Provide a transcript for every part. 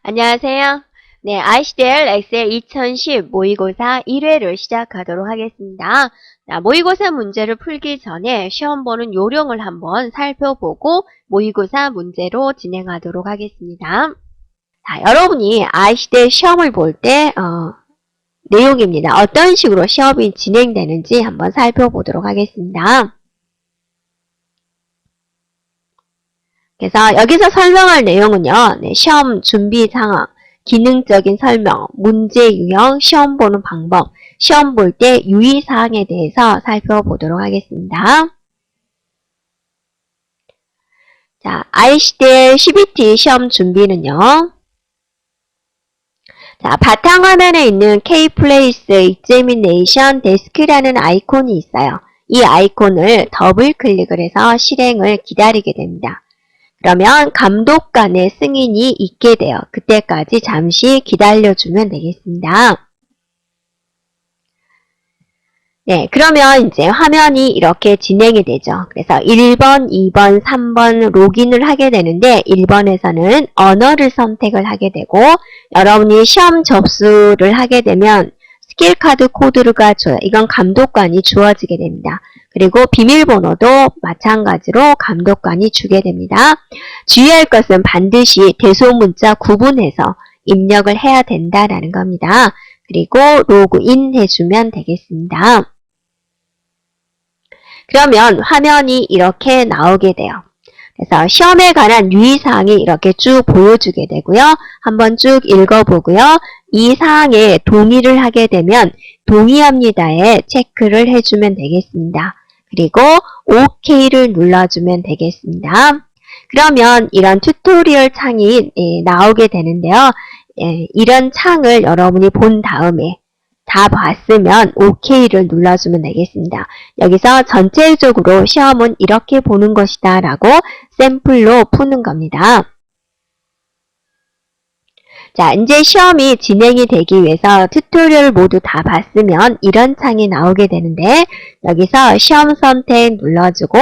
안녕하세요. 네, ICDL 엑셀 2010 모의고사 1회를 시작하도록 하겠습니다. 자, 모의고사 문제를 풀기 전에 시험 보는 요령을 한번 살펴보고 모의고사 문제로 진행하도록 하겠습니다. 자, 여러분이 ICDL 시험을 볼 때 내용입니다. 어떤 식으로 시험이 진행되는지 한번 살펴보도록 하겠습니다. 그래서 여기서 설명할 내용은요. 시험 준비 상황, 기능적인 설명, 문제 유형, 시험 보는 방법, 시험 볼 때 유의사항에 대해서 살펴보도록 하겠습니다. 자, ICDL CBT 시험 준비는요. 자, 바탕화면에 있는 K플레이스 Examination Desk라는 아이콘이 있어요. 이 아이콘을 더블 클릭을 해서 실행을 기다리게 됩니다. 그러면 감독관의 승인이 있게 돼요. 그때까지 잠시 기다려주면 되겠습니다. 네, 그러면 이제 화면이 이렇게 진행이 되죠. 그래서 1번, 2번, 3번 로그인을 하게 되는데 1번에서는 언어를 선택을 하게 되고 여러분이 시험 접수를 하게 되면 스킬카드 코드가 줘요. 이건 감독관이 주어지게 됩니다. 그리고 비밀번호도 마찬가지로 감독관이 주게 됩니다. 주의할 것은 반드시 대소문자 구분해서 입력을 해야 된다라는 겁니다. 그리고 로그인 해주면 되겠습니다. 그러면 화면이 이렇게 나오게 돼요. 그래서 시험에 관한 유의사항이 이렇게 쭉 보여주게 되고요. 한번 쭉 읽어보고요. 이 사항에 동의를 하게 되면 동의합니다에 체크를 해주면 되겠습니다. 그리고 OK를 눌러주면 되겠습니다. 그러면 이런 튜토리얼 창이 나오게 되는데요. 이런 창을 여러분이 본 다음에 다 봤으면 OK를 눌러주면 되겠습니다. 여기서 전체적으로 시험은 이렇게 보는 것이다 라고 샘플로 푸는 겁니다. 자, 이제 시험이 진행이 되기 위해서 튜토리얼 모두 다 봤으면 이런 창이 나오게 되는데 여기서 시험 선택 눌러주고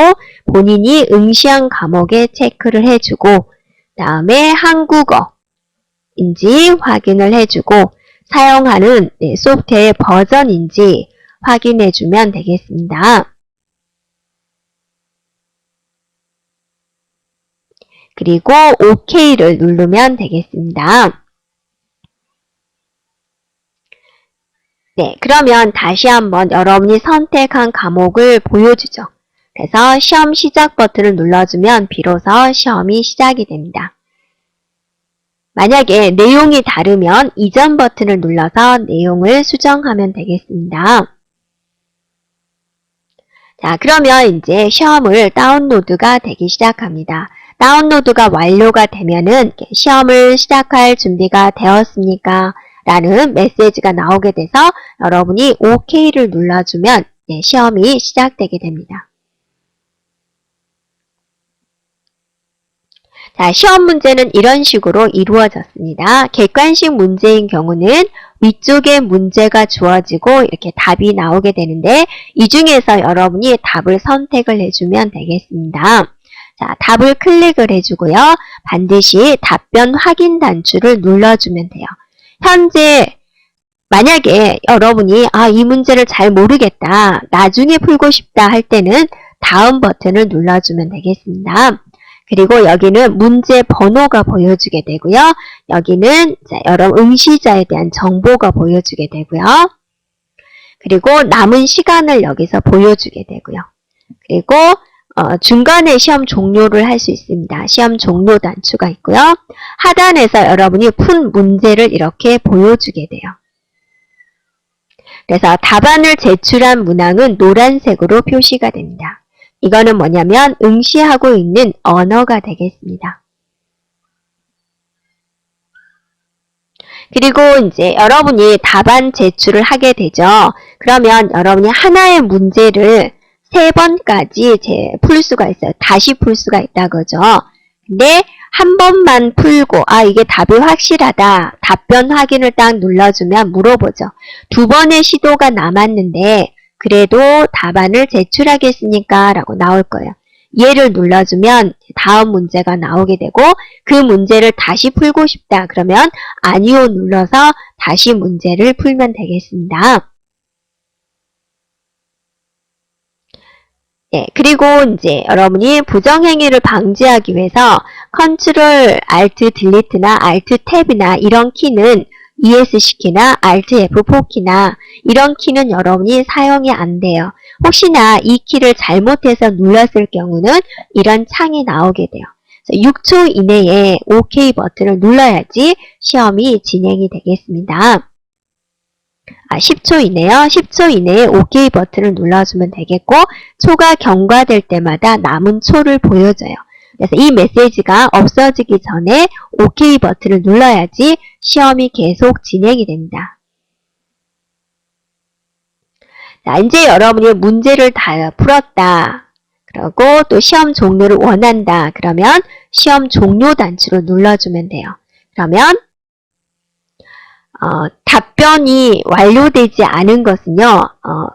본인이 응시한 과목에 체크를 해주고 다음에 한국어인지 확인을 해주고 사용하는 소프트웨어 버전인지 확인해주면 되겠습니다. 그리고 OK를 누르면 되겠습니다. 네, 그러면 다시 한번 여러분이 선택한 과목을 보여주죠. 그래서 시험 시작 버튼을 눌러주면 비로소 시험이 시작이 됩니다. 만약에 내용이 다르면 이전 버튼을 눌러서 내용을 수정하면 되겠습니다. 자, 그러면 이제 시험을 다운로드가 되기 시작합니다. 다운로드가 완료가 되면은 시험을 시작할 준비가 되었습니까? 라는 메시지가 나오게 돼서 여러분이 OK를 눌러주면 시험이 시작되게 됩니다. 자, 시험 문제는 이런 식으로 이루어졌습니다. 객관식 문제인 경우는 위쪽에 문제가 주어지고 이렇게 답이 나오게 되는데 이 중에서 여러분이 답을 선택을 해주면 되겠습니다. 자, 답을 클릭을 해주고요. 반드시 답변 확인 단추를 눌러주면 돼요. 현재 만약에 여러분이 이 문제를 잘 모르겠다, 나중에 풀고 싶다 할 때는 다음 버튼을 눌러주면 되겠습니다. 그리고 여기는 문제 번호가 보여주게 되고요. 여기는 여러분 응시자에 대한 정보가 보여주게 되고요. 그리고 남은 시간을 여기서 보여주게 되고요. 그리고 중간에 시험 종료를 할 수 있습니다. 시험 종료 단추가 있고요. 하단에서 여러분이 푼 문제를 이렇게 보여주게 돼요. 그래서 답안을 제출한 문항은 노란색으로 표시가 됩니다. 이거는 뭐냐면 응시하고 있는 언어가 되겠습니다. 그리고 이제 여러분이 답안 제출을 하게 되죠. 그러면 여러분이 하나의 문제를 3번까지 풀 수가 있어요. 다시 풀 수가 있다고 그죠. 근데 한 번만 풀고 이게 답이 확실하다. 답변 확인을 딱 눌러주면 물어보죠. 2번의 시도가 남았는데 그래도 답안을 제출하겠습니까? 라고 나올 거예요. 얘를 눌러주면 다음 문제가 나오게 되고 그 문제를 다시 풀고 싶다. 그러면 아니요 눌러서 다시 문제를 풀면 되겠습니다. 네, 그리고 이제 여러분이 부정행위를 방지하기 위해서 Ctrl, Alt, Delete나 Alt, Tab이나 이런 키는 ESC 키나 Alt F4 키나 이런 키는 여러분이 사용이 안 돼요. 혹시나 이 키를 잘못해서 눌렀을 경우는 이런 창이 나오게 돼요. 6초 이내에 OK 버튼을 눌러야지 시험이 진행이 되겠습니다. 10초 이내요. 10초 이내에 OK 버튼을 눌러주면 되겠고 초가 경과될 때마다 남은 초를 보여줘요. 그래서 이 메시지가 없어지기 전에 OK 버튼을 눌러야지 시험이 계속 진행이 됩니다. 자, 이제 여러분이 문제를 다 풀었다. 그리고 또 시험 종료를 원한다. 그러면 시험 종료 단추를 눌러주면 돼요. 그러면 답변이 완료되지 않은 것은요,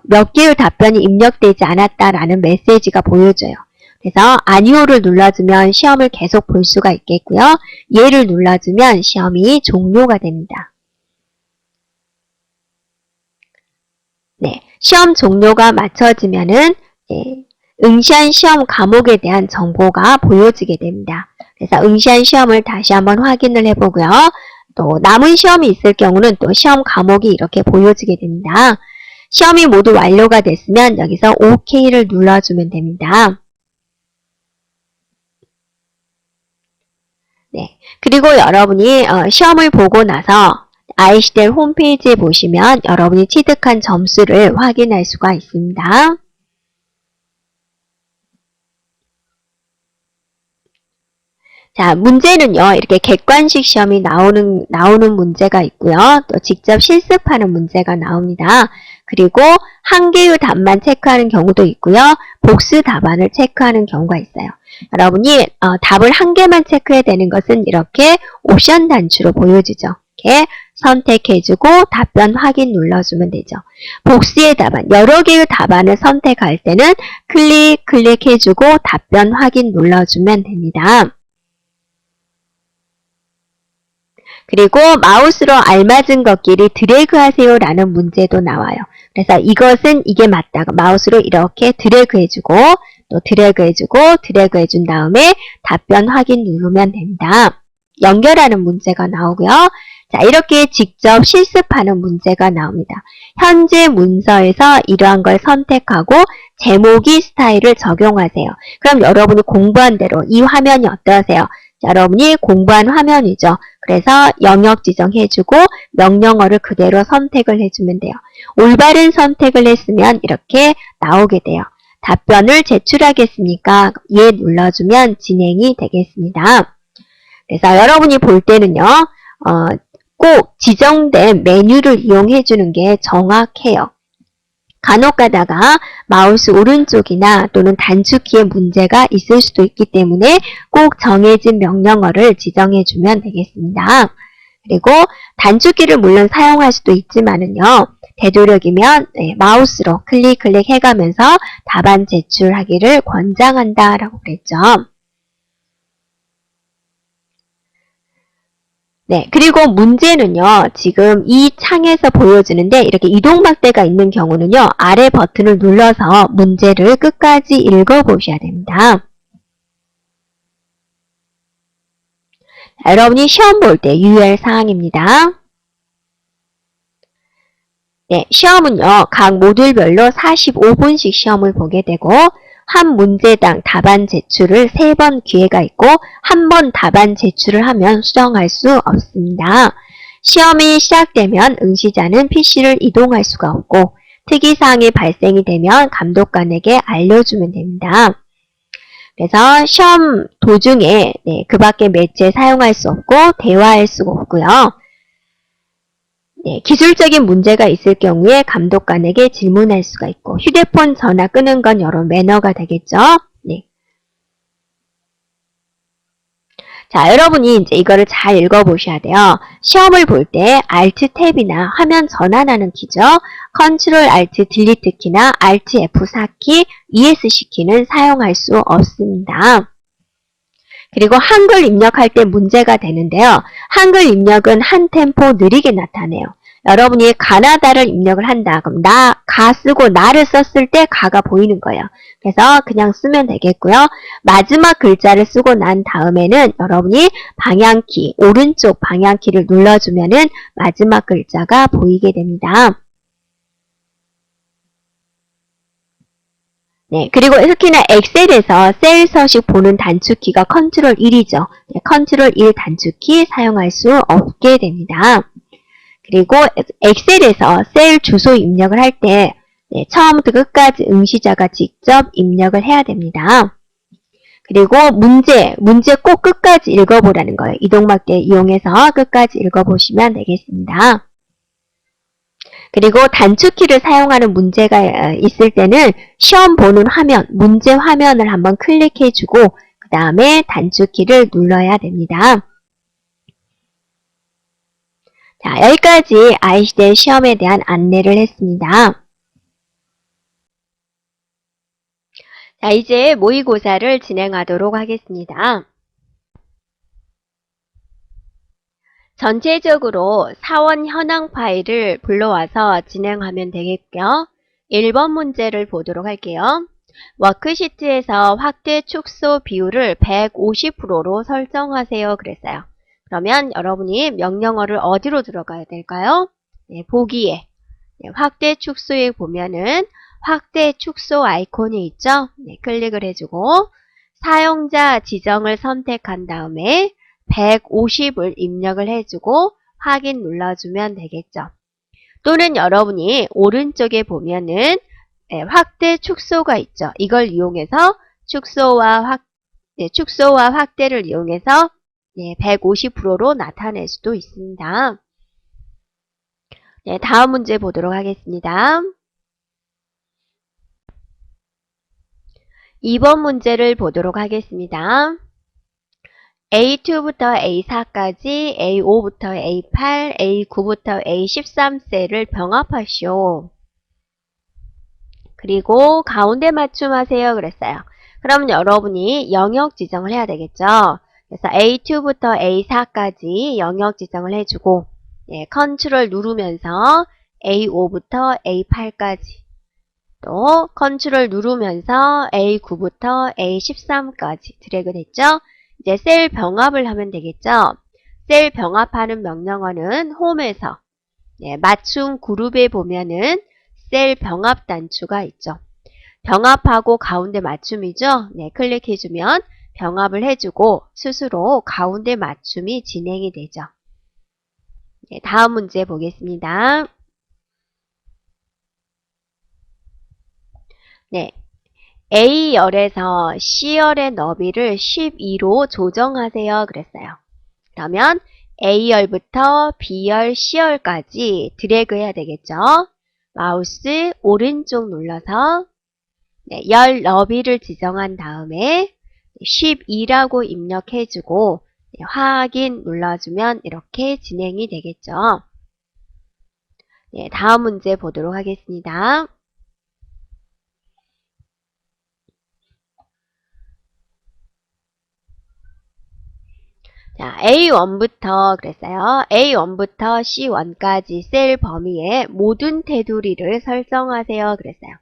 몇 개의 답변이 입력되지 않았다라는 메시지가 보여져요. 그래서 아니오를 눌러주면 시험을 계속 볼 수가 있겠고요. 얘를 눌러주면 시험이 종료가 됩니다. 네, 시험 종료가 맞춰지면은 응시한 시험 과목에 대한 정보가 보여지게 됩니다. 그래서 응시한 시험을 다시 한번 확인을 해보고요. 또 남은 시험이 있을 경우는 또 시험 과목이 이렇게 보여지게 됩니다. 시험이 모두 완료가 됐으면 여기서 OK를 눌러주면 됩니다. 네, 그리고 여러분이 시험을 보고 나서 ICDL 홈페이지에 보시면 여러분이 취득한 점수를 확인할 수가 있습니다. 자, 문제는요, 이렇게 객관식 시험이 나오는 문제가 있고요. 또 직접 실습하는 문제가 나옵니다. 그리고 한 개의 답만 체크하는 경우도 있고요. 복수 답안을 체크하는 경우가 있어요. 여러분이 답을 한 개만 체크해야 되는 것은 이렇게 옵션 단추로 보여지죠. 이렇게 선택해주고 답변 확인 눌러주면 되죠. 복수의 답안, 여러 개의 답안을 선택할 때는 클릭해주고 답변 확인 눌러주면 됩니다. 그리고 마우스로 알맞은 것끼리 드래그 하세요 라는 문제도 나와요. 그래서 이것은 이게 맞다가 마우스로 이렇게 드래그 해주고 또 드래그 해주고 드래그 해준 다음에 답변 확인 누르면 됩니다. 연결하는 문제가 나오고요. 자, 이렇게 직접 실습하는 문제가 나옵니다. 현재 문서에서 이러한 걸 선택하고 제목이 스타일을 적용하세요. 그럼 여러분이 공부한 대로 이 화면이 어떠세요? 여러분이 공부한 화면이죠. 그래서 영역 지정해주고 명령어를 그대로 선택을 해주면 돼요. 올바른 선택을 했으면 이렇게 나오게 돼요. 답변을 제출하겠습니까? 예 눌러주면 진행이 되겠습니다. 그래서 여러분이 볼 때는요. 꼭 지정된 메뉴를 이용해 주는 게 정확해요. 간혹 가다가 마우스 오른쪽이나 또는 단축키에 문제가 있을 수도 있기 때문에 꼭 정해진 명령어를 지정해 주면 되겠습니다. 그리고 단축키를 물론 사용할 수도 있지만은요. 되도록이면 마우스로 클릭 해가면서 답안 제출하기를 권장한다 라고 그랬죠. 네, 그리고 문제는요, 지금 이 창에서 보여지는데 이렇게 이동박대가 있는 경우는요, 아래 버튼을 눌러서 문제를 끝까지 읽어보셔야 됩니다. 여러분이 시험 볼 때 유의할 사항입니다. 네, 시험은요, 각 모듈별로 45분씩 시험을 보게 되고, 한 문제당 답안 제출을 3번 기회가 있고 한 번 답안 제출을 하면 수정할 수 없습니다. 시험이 시작되면 응시자는 PC를 이동할 수가 없고 특이사항이 발생이 되면 감독관에게 알려주면 됩니다. 그래서 시험 도중에 그 밖에 매체 사용할 수 없고 대화할 수가 없고요. 네, 기술적인 문제가 있을 경우에 감독관에게 질문할 수가 있고 휴대폰 전화 끄는 건 여러 매너가 되겠죠. 네. 자, 여러분이 이제 이거를 잘 읽어보셔야 돼요. 시험을 볼 때 Alt 탭이나 화면 전환하는 키죠. Ctrl Alt Delete 키나 Alt F4키, ESC 키는 사용할 수 없습니다. 그리고 한글 입력할 때 문제가 되는데요. 한글 입력은 한 템포 느리게 나타내요. 여러분이 가나다를 입력을 한다. 그럼 가 쓰고 나를 썼을 때 가가 보이는 거예요. 그래서 그냥 쓰면 되겠고요. 마지막 글자를 쓰고 난 다음에는 여러분이 방향키, 오른쪽 방향키를 눌러주면은 마지막 글자가 보이게 됩니다. 네, 그리고 특히나 엑셀에서 셀 서식 보는 단축키가 컨트롤 1이죠. 네, 컨트롤 1 단축키 사용할 수 없게 됩니다. 그리고 엑셀에서 셀 주소 입력을 할 때 처음부터 끝까지 응시자가 직접 입력을 해야 됩니다. 그리고 문제 꼭 끝까지 읽어보라는 거예요. 이동막대 이용해서 끝까지 읽어보시면 되겠습니다. 그리고 단축키를 사용하는 문제가 있을 때는 시험 보는 화면, 문제 화면을 한번 클릭해주고 그 다음에 단축키를 눌러야 됩니다. 자, 여기까지 ICD 시험에 대한 안내를 했습니다. 자, 이제 모의고사를 진행하도록 하겠습니다. 전체적으로 사원 현황 파일을 불러와서 진행하면 되겠고요. 1번 문제를 보도록 할게요. 워크시트에서 확대 축소 비율을 150%로 설정하세요. 그랬어요. 그러면 여러분이 명령어를 어디로 들어가야 될까요? 네, 보기에 확대 축소에 보면은 확대 축소 아이콘이 있죠? 네, 클릭을 해주고 사용자 지정을 선택한 다음에 150을 입력을 해주고 확인 눌러주면 되겠죠. 또는 여러분이 오른쪽에 보면은 확대 축소가 있죠. 이걸 이용해서 축소와 확대를 이용해서 150%로 나타낼 수도 있습니다. 네, 다음 문제 보도록 하겠습니다. 2번 문제를 보도록 하겠습니다. A2부터 A4까지 A5부터 A8, A9부터 A13셀을 병합하시오. 그리고 가운데 맞춤하세요. 그랬어요. 그럼 여러분이 영역 지정을 해야 되겠죠. 그래서 A2부터 A4까지 영역 지정을 해주고 컨트롤 누르면서 A5부터 A8까지 또 컨트롤 누르면서 A9부터 A13까지 드래그 됐죠. 이제 셀 병합을 하면 되겠죠. 셀 병합하는 명령어는 홈에서 맞춤 그룹에 보면은 셀 병합 단추가 있죠. 병합하고 가운데 맞춤이죠. 클릭해주면 병합을 해주고 스스로 가운데 맞춤이 진행이 되죠. 다음 문제 보겠습니다. A열에서 C열의 너비를 12로 조정하세요. 그랬어요. 그러면 A열부터 B열, C열까지 드래그 해야 되겠죠. 마우스 오른쪽 눌러서 열 너비를 지정한 다음에 12라고 입력해주고 확인 눌러주면 이렇게 진행이 되겠죠. 다음 문제 보도록 하겠습니다. 자, A1부터 그랬어요. A1부터 C1까지 셀 범위에 모든 테두리를 설정하세요. 그랬어요.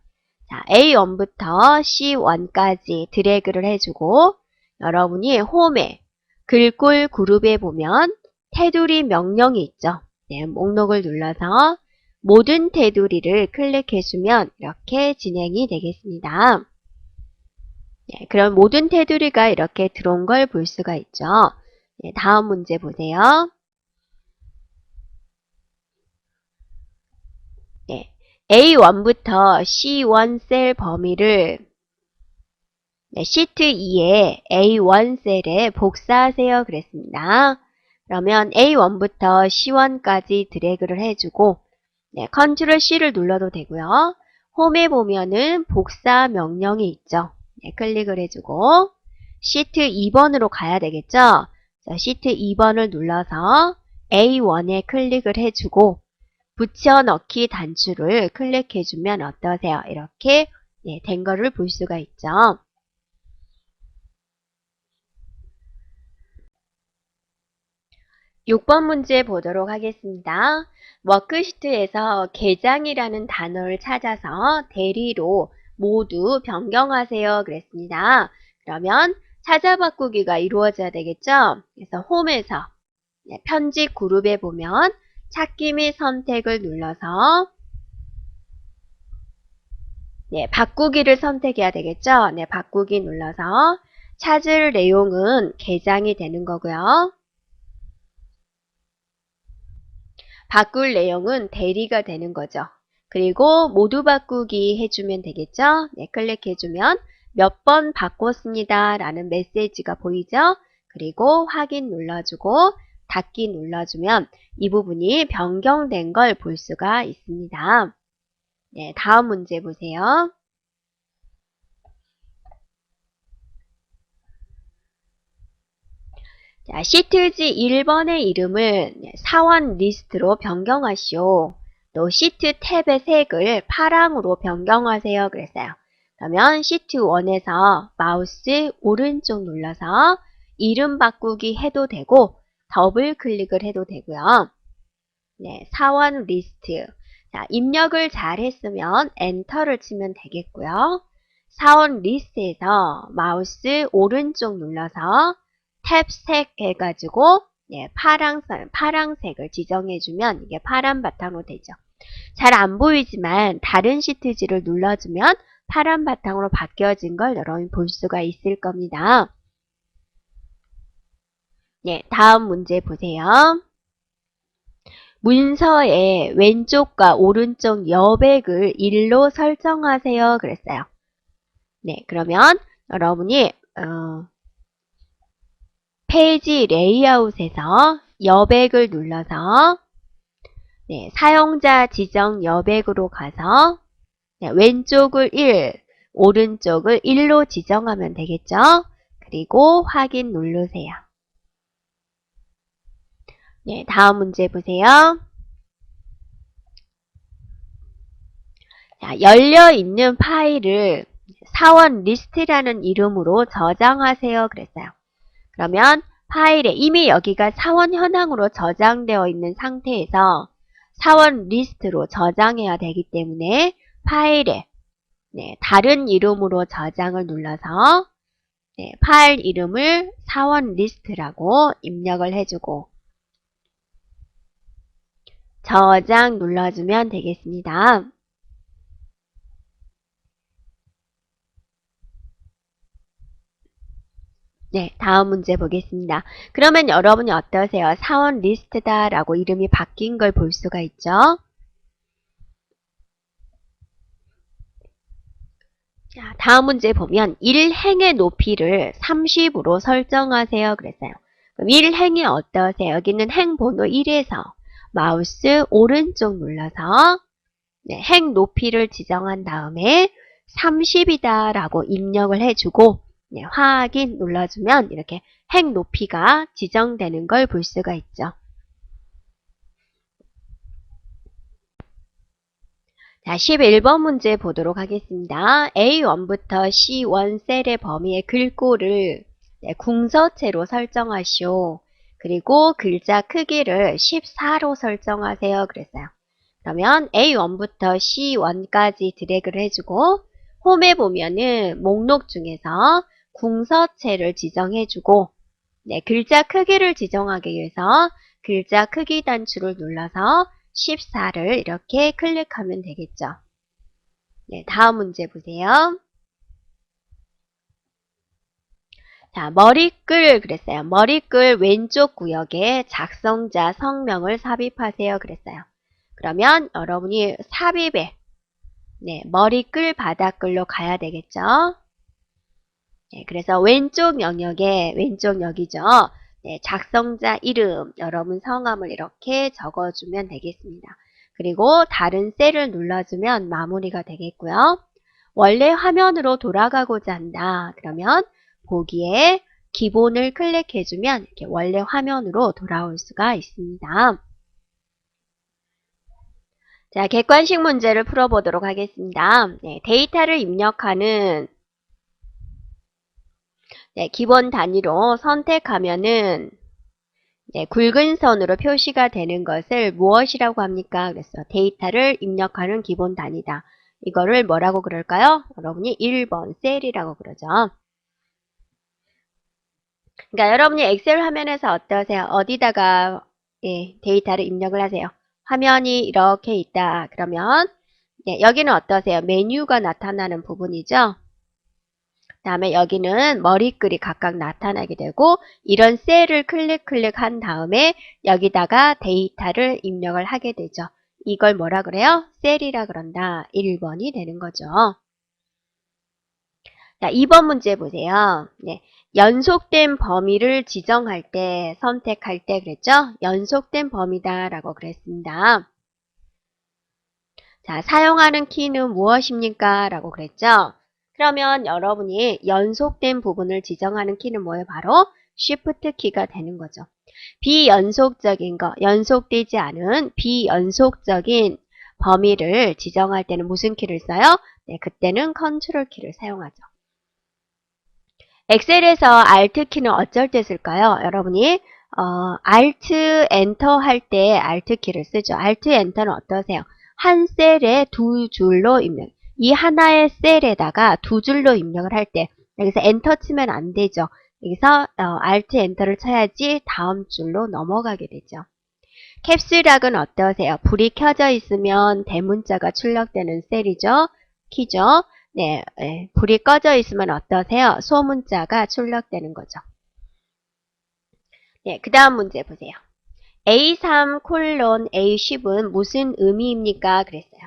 자, A1부터 C1까지 드래그를 해주고 여러분이 홈에 글꼴 그룹에 보면 테두리 명령이 있죠. 목록을 눌러서 모든 테두리를 클릭해주면 이렇게 진행이 되겠습니다. 그럼 모든 테두리가 이렇게 들어온 걸 볼 수가 있죠. 다음 문제 보세요. A1부터 C1 셀 범위를 시트 2에 A1 셀에 복사하세요. 그랬습니다. 그러면 A1부터 C1까지 드래그를 해주고 컨트롤 C를 눌러도 되고요. 홈에 보면은 복사 명령이 있죠. 클릭을 해주고 시트 2번으로 가야 되겠죠. 자, 시트 2번을 눌러서 A1에 클릭을 해주고 붙여넣기 단추를 클릭해주면 어떠세요? 이렇게 된 거를 볼 수가 있죠. 6번 문제 보도록 하겠습니다. 워크시트에서 계장이라는 단어를 찾아서 대리로 모두 변경하세요. 그랬습니다. 그러면 찾아 바꾸기가 이루어져야 되겠죠? 그래서 홈에서 편집 그룹에 보면 찾기 및 선택을 눌러서 바꾸기를 선택해야 되겠죠? 바꾸기 눌러서 찾을 내용은 계장이 되는 거고요. 바꿀 내용은 대리가 되는 거죠. 그리고 모두 바꾸기 해주면 되겠죠? 클릭해주면 몇 번 바꿨습니다 라는 메시지가 보이죠? 그리고 확인 눌러주고 닫기 눌러주면 이 부분이 변경된 걸 볼 수가 있습니다. 다음 문제 보세요. 자, 시트지 1번의 이름을 사원 리스트로 변경하시오. 또 시트 탭의 색을 파랑으로 변경하세요. 그랬어요. 그러면 시트 1에서 마우스 오른쪽 눌러서 이름 바꾸기 해도 되고 더블 클릭을 해도 되고요. 사원 리스트. 자, 입력을 잘 했으면 엔터를 치면 되겠고요. 사원 리스트에서 마우스 오른쪽 눌러서 탭색 해가지고 파랑색을 지정해주면 이게 파란 바탕으로 되죠. 잘 안 보이지만 다른 시트지를 눌러주면 파란 바탕으로 바뀌어진 걸 여러분이 볼 수가 있을 겁니다. 다음 문제 보세요. 문서의 왼쪽과 오른쪽 여백을 1로 설정하세요. 그랬어요. 그러면 여러분이 페이지 레이아웃에서 여백을 눌러서 사용자 지정 여백으로 가서 왼쪽을 1, 오른쪽을 1로 지정하면 되겠죠. 그리고 확인 누르세요. 다음 문제 보세요. 자, 열려있는 파일을 사원 리스트라는 이름으로 저장하세요. 그랬어요. 그러면 파일에 이미 여기가 사원 현황으로 저장되어 있는 상태에서 사원 리스트로 저장해야 되기 때문에 파일에 다른 이름으로 저장을 눌러서 파일 이름을 사원 리스트라고 입력을 해주고 저장 눌러주면 되겠습니다. 다음 문제 보겠습니다. 그러면 여러분이 어떠세요? 사원 리스트다 라고 이름이 바뀐 걸 볼 수가 있죠? 자, 다음 문제 보면 1행의 높이를 30으로 설정하세요. 그랬어요. 그럼 1행이 어떠세요? 여기는 행 번호 1에서 마우스 오른쪽 눌러서 행 높이를 지정한 다음에 30이다 라고 입력을 해주고 확인 눌러주면 이렇게 행 높이가 지정되는 걸 볼 수가 있죠. 자, 11번 문제 보도록 하겠습니다. A1부터 C1 셀의 범위의 글꼴을 궁서체로 설정하시오. 그리고 글자 크기를 14로 설정하세요. 그랬어요. 그러면 A1부터 C1까지 드래그를 해주고 홈에 보면은 목록 중에서 궁서체를 지정해주고 글자 크기를 지정하기 위해서 글자 크기 단추를 눌러서 14를 이렇게 클릭하면 되겠죠. 다음 문제 보세요. 자, 머리글 그랬어요. 머리글 왼쪽 구역에 작성자 성명을 삽입하세요. 그랬어요. 그러면 여러분이 삽입에 머리글 바닥글로 가야 되겠죠. 그래서 왼쪽 영역에 왼쪽 여기죠. 작성자 이름, 여러분 성함을 이렇게 적어주면 되겠습니다. 그리고 다른 셀을 눌러주면 마무리가 되겠고요. 원래 화면으로 돌아가고자 한다. 그러면 보기에 기본을 클릭해주면 이렇게 원래 화면으로 돌아올 수가 있습니다. 자, 객관식 문제를 풀어보도록 하겠습니다. 네, 데이터를 입력하는 기본 단위로 선택하면은 굵은 선으로 표시가 되는 것을 무엇이라고 합니까? 그래서 데이터를 입력하는 기본 단위다. 이거를 뭐라고 그럴까요? 여러분이 1번 셀이라고 그러죠. 그러니까 여러분이 엑셀 화면에서 어떠세요? 어디다가 데이터를 입력을 하세요? 화면이 이렇게 있다. 그러면 여기는 어떠세요? 메뉴가 나타나는 부분이죠. 그 다음에 여기는 머리글이 각각 나타나게 되고 이런 셀을 클릭한 다음에 여기다가 데이터를 입력을 하게 되죠. 이걸 뭐라 그래요? 셀이라 그런다. 1번이 되는 거죠. 자, 2번 문제 보세요. 연속된 범위를 지정할 때, 선택할 때 그랬죠? 연속된 범위다 라고 그랬습니다. 자, 사용하는 키는 무엇입니까? 라고 그랬죠? 그러면 여러분이 연속된 부분을 지정하는 키는 뭐예요? 바로 Shift 키가 되는 거죠. 비연속적인 거, 연속되지 않은 비연속적인 범위를 지정할 때는 무슨 키를 써요? 그때는 컨트롤 키를 사용하죠. 엑셀에서 Alt 키는 어쩔 때 쓸까요? 여러분이 Alt 엔터 할 때 Alt 키를 쓰죠. Alt 엔터는 어떠세요? 한 셀에 두 줄로 입력. 이 하나의 셀에다가 두 줄로 입력을 할 때 여기서 엔터 치면 안 되죠. 여기서 Alt 엔터를 쳐야지 다음 줄로 넘어가게 되죠. 캡슐락은 어떠세요? 불이 켜져 있으면 대문자가 출력되는 셀이죠. 키죠. 불이 꺼져 있으면 어떠세요? 소문자가 출력되는 거죠. 그 다음 문제 보세요. A3 콜론 A10은 무슨 의미입니까? 그랬어요.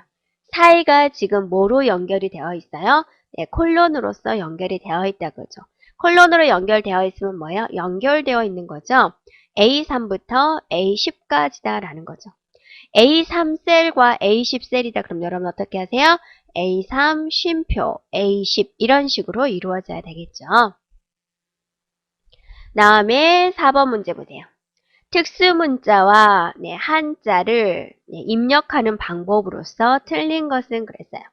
사이가 지금 뭐로 연결이 되어 있어요? 콜론으로서 연결이 되어 있다 그죠. 콜론으로 연결되어 있으면 뭐예요? 연결되어 있는 거죠. A3부터 A10까지다 라는 거죠. A3셀과 A10셀이다. 그럼 여러분 어떻게 하세요? A3 쉼표, A10 이런 식으로 이루어져야 되겠죠. 다음에 4번 문제 보세요. 특수문자와 한자를 입력하는 방법으로서 틀린 것은 그랬어요.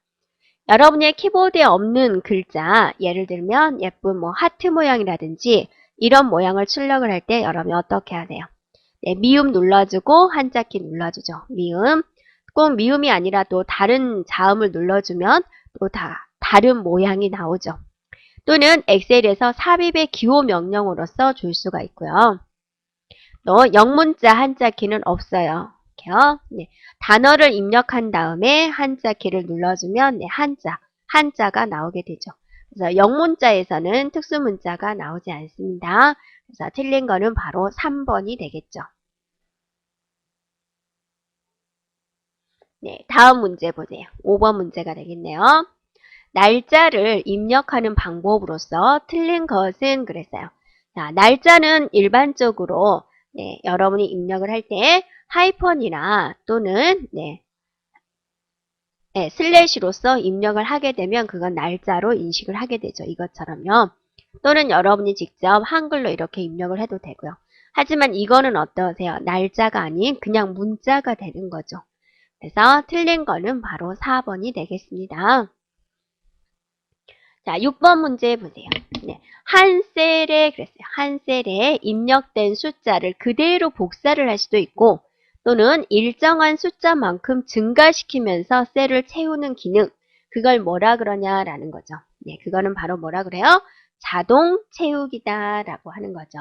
여러분의 키보드에 없는 글자, 예를 들면 예쁜 하트 모양이라든지 이런 모양을 출력을 할 때 여러분이 어떻게 하세요? 미음 눌러주고 한자키 눌러주죠. 미음. 꼭 미음이 아니라 또 다른 자음을 눌러주면 또 다른 모양이 나오죠. 또는 엑셀에서 삽입의 기호 명령으로서 줄 수가 있고요. 또 영문자 한자키는 없어요. 이렇게요. 단어를 입력한 다음에 한자키를 눌러주면 한자가 나오게 되죠. 그래서 영문자에서는 특수문자가 나오지 않습니다. 그래서 틀린 거는 바로 3번이 되겠죠. 다음 문제 보세요. 5번 문제가 되겠네요. 날짜를 입력하는 방법으로서 틀린 것은 그랬어요. 자, 날짜는 일반적으로 여러분이 입력을 할 때 하이펀이나 또는 슬래시로서 입력을 하게 되면 그건 날짜로 인식을 하게 되죠. 이것처럼요. 또는 여러분이 직접 한글로 이렇게 입력을 해도 되고요. 하지만 이거는 어떠세요? 날짜가 아닌 그냥 문자가 되는 거죠. 그래서 틀린 거는 바로 4번이 되겠습니다. 자, 6번 문제 보세요. 한 셀에 그랬어요. 한 셀에 입력된 숫자를 그대로 복사를 할 수도 있고 또는 일정한 숫자만큼 증가시키면서 셀을 채우는 기능. 그걸 뭐라 그러냐라는 거죠. 그거는 바로 뭐라 그래요? 자동 채우기다 라고 하는 거죠.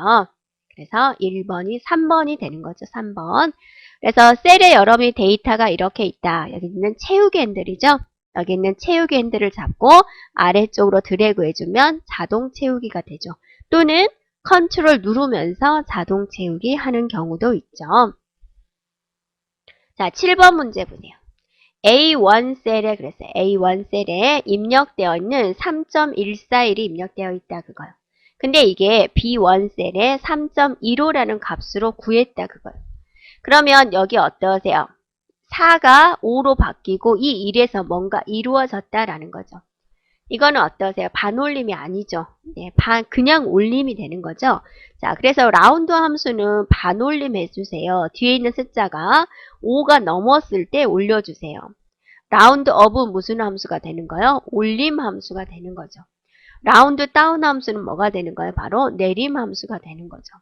그래서 1번이 3번이 되는 거죠. 3번. 그래서 셀에 여러분이 데이터가 이렇게 있다. 여기 있는 채우기 핸들이죠. 여기 있는 채우기 핸들을 잡고 아래쪽으로 드래그 해주면 자동 채우기가 되죠. 또는 컨트롤 누르면서 자동 채우기 하는 경우도 있죠. 자, 7번 문제 보세요. A1 셀에 그랬어요. A1 셀에 입력되어 있는 3.141이 입력되어 있다 그거요. 근데 이게 B1 셀에 3.15라는 값으로 구했다 그거요. 그러면 여기 어떠세요? 4가 5로 바뀌고 이 1에서 뭔가 이루어졌다라는 거죠. 이거는 어떠세요? 반올림이 아니죠. 네, 그냥 올림이 되는 거죠. 자, 그래서 라운드 함수는 반올림 해주세요. 뒤에 있는 숫자가 5가 넘었을 때 올려주세요. 라운드 업은 무슨 함수가 되는 거예요? 올림 함수가 되는 거죠. 라운드 다운 함수는 뭐가 되는 거예요? 바로 내림 함수가 되는 거죠.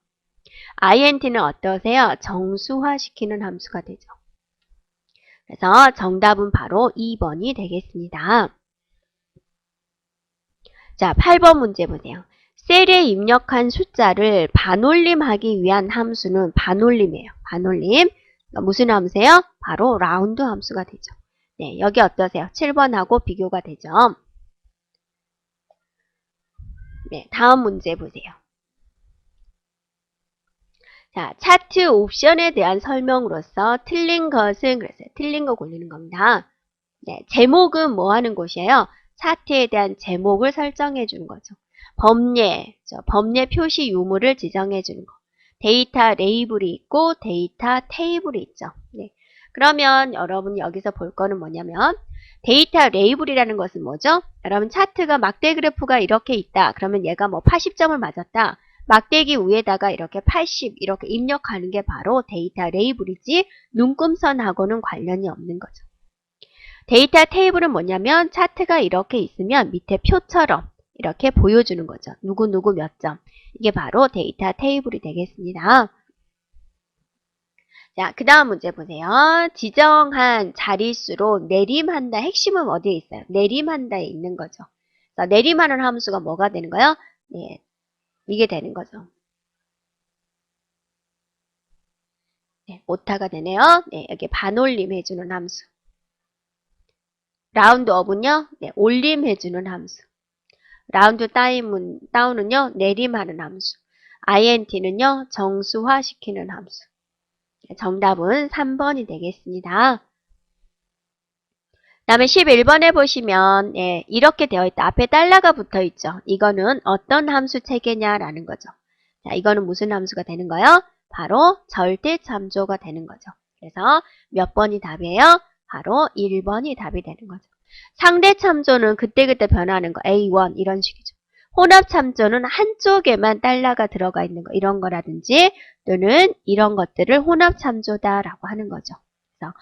int는 어떠세요? 정수화시키는 함수가 되죠. 그래서 정답은 바로 2번이 되겠습니다. 자, 8번 문제 보세요. 셀에 입력한 숫자를 반올림하기 위한 함수는 반올림이에요. 반올림. 무슨 함수예요? 바로 라운드 함수가 되죠. 네, 여기 어떠세요? 7번하고 비교가 되죠. 네, 다음 문제 보세요. 자, 차트 옵션에 대한 설명으로서 틀린 것은 그랬어요. 틀린 거 고르는 겁니다. 네, 제목은 뭐 하는 곳이에요? 차트에 대한 제목을 설정해 주는 거죠. 범례 표시 유무를 지정해 주는 거. 데이터 레이블이 있고 데이터 테이블이 있죠. 네. 그러면 여러분이 여기서 볼 거는 뭐냐면 데이터 레이블이라는 것은 뭐죠? 여러분 차트가 막대 그래프가 이렇게 있다. 그러면 얘가 뭐 80점을 맞았다. 막대기 위에다가 이렇게 80 이렇게 입력하는 게 바로 데이터 레이블이지 눈금선하고는 관련이 없는 거죠. 데이터 테이블은 뭐냐면 차트가 이렇게 있으면 밑에 표처럼 이렇게 보여주는 거죠. 누구누구 몇 점. 이게 바로 데이터 테이블이 되겠습니다. 자, 그 다음 문제 보세요. 지정한 자릿수로 내림한다. 핵심은 어디에 있어요? 내림한다에 있는 거죠. 자, 내림하는 함수가 뭐가 되는 거예요? 네, 이게 되는 거죠. 네, 오타가 되네요. 네, 여기 반올림 해주는 함수. 라운드 업은요, 네, 올림 해주는 함수. 라운드 다운은요, 내림하는 함수. int는요, 정수화시키는 함수. 정답은 3번이 되겠습니다. 다음에 11번에 보시면 예, 이렇게 되어 있다. 앞에 달러가 붙어 있죠. 이거는 어떤 함수 체계냐라는 거죠. 자, 이거는 무슨 함수가 되는 거예요? 바로 절대참조가 되는 거죠. 그래서 몇 번이 답이에요? 바로 1번이 답이 되는 거죠. 상대참조는 그때그때 변하는 거. A1 이런 식이죠. 혼합참조는 한쪽에만 달러가 들어가 있는 거. 이런 거라든지 또는 이런 것들을 혼합참조다라고 하는 거죠. 그래서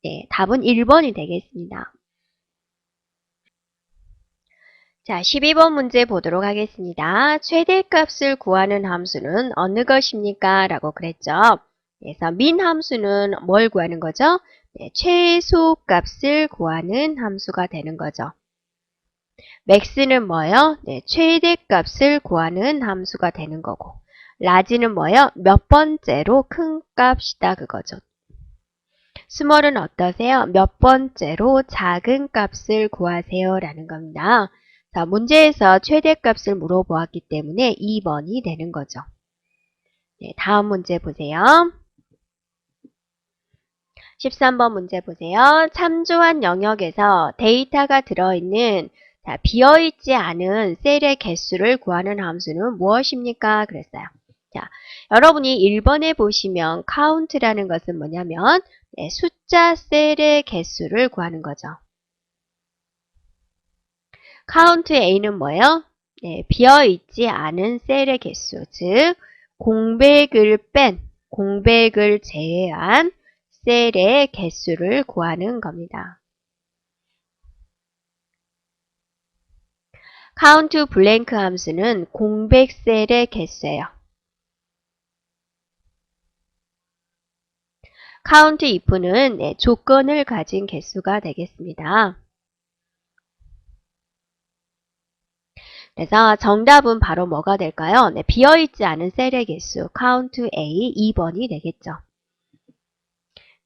네, 답은 1번이 되겠습니다. 자, 12번 문제 보도록 하겠습니다. 최대값을 구하는 함수는 어느 것입니까? 라고 그랬죠. 그래서 민 함수는 뭘 구하는 거죠? 네, 최소값을 구하는 함수가 되는 거죠. 맥스는 뭐예요? 네, 최대값을 구하는 함수가 되는 거고 라지는 뭐예요? 몇 번째로 큰 값이다 그거죠. 스몰은 어떠세요? 몇 번째로 작은 값을 구하세요 라는 겁니다. 자, 문제에서 최대값을 물어보았기 때문에 2번이 되는 거죠. 네, 다음 문제 보세요. 13번 문제 보세요. 참조한 영역에서 데이터가 들어있는 비어있지 않은 셀의 개수를 구하는 함수는 무엇입니까? 그랬어요. 자, 여러분이 1번에 보시면 count라는 것은 뭐냐면 네, 숫자 셀의 개수를 구하는 거죠. count A는 뭐예요? 네, 비어있지 않은 셀의 개수, 즉 공백을 제외한 셀의 개수를 구하는 겁니다. count blank 함수는 공백 셀의 개수예요. count if는 네, 조건을 가진 개수가 되겠습니다. 그래서 정답은 바로 뭐가 될까요? 네, 비어있지 않은 셀의 개수 count A 2번이 되겠죠.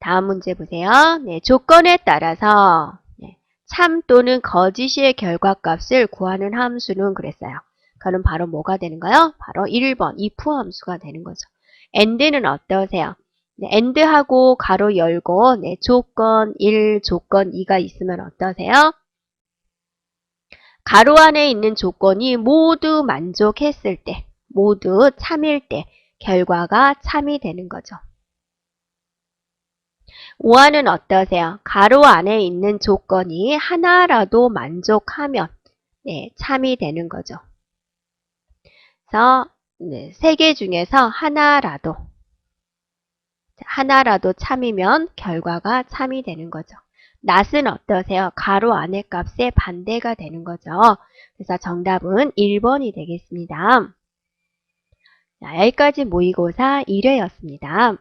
다음 문제 보세요. 네, 조건에 따라서 네, 참 또는 거짓의 결과값을 구하는 함수는 그랬어요. 그는 바로 뭐가 되는가요? 바로 1번 if 함수가 되는 거죠. and는 어떠세요? 네, and하고 가로 열고 네, 조건 1, 조건 2가 있으면 어떠세요? 가로 안에 있는 조건이 모두 만족했을 때, 모두 참일 때 결과가 참이 되는 거죠. 5화는 어떠세요? 가로 안에 있는 조건이 하나라도 만족하면 네, 참이 되는 거죠. 그래서 네, 3개 중에서 하나라도 참이면 결과가 참이 되는 거죠. 낫은 어떠세요? 가로 안의 값의 반대가 되는 거죠. 그래서 정답은 1번이 되겠습니다. 자, 여기까지 모의고사 1회였습니다.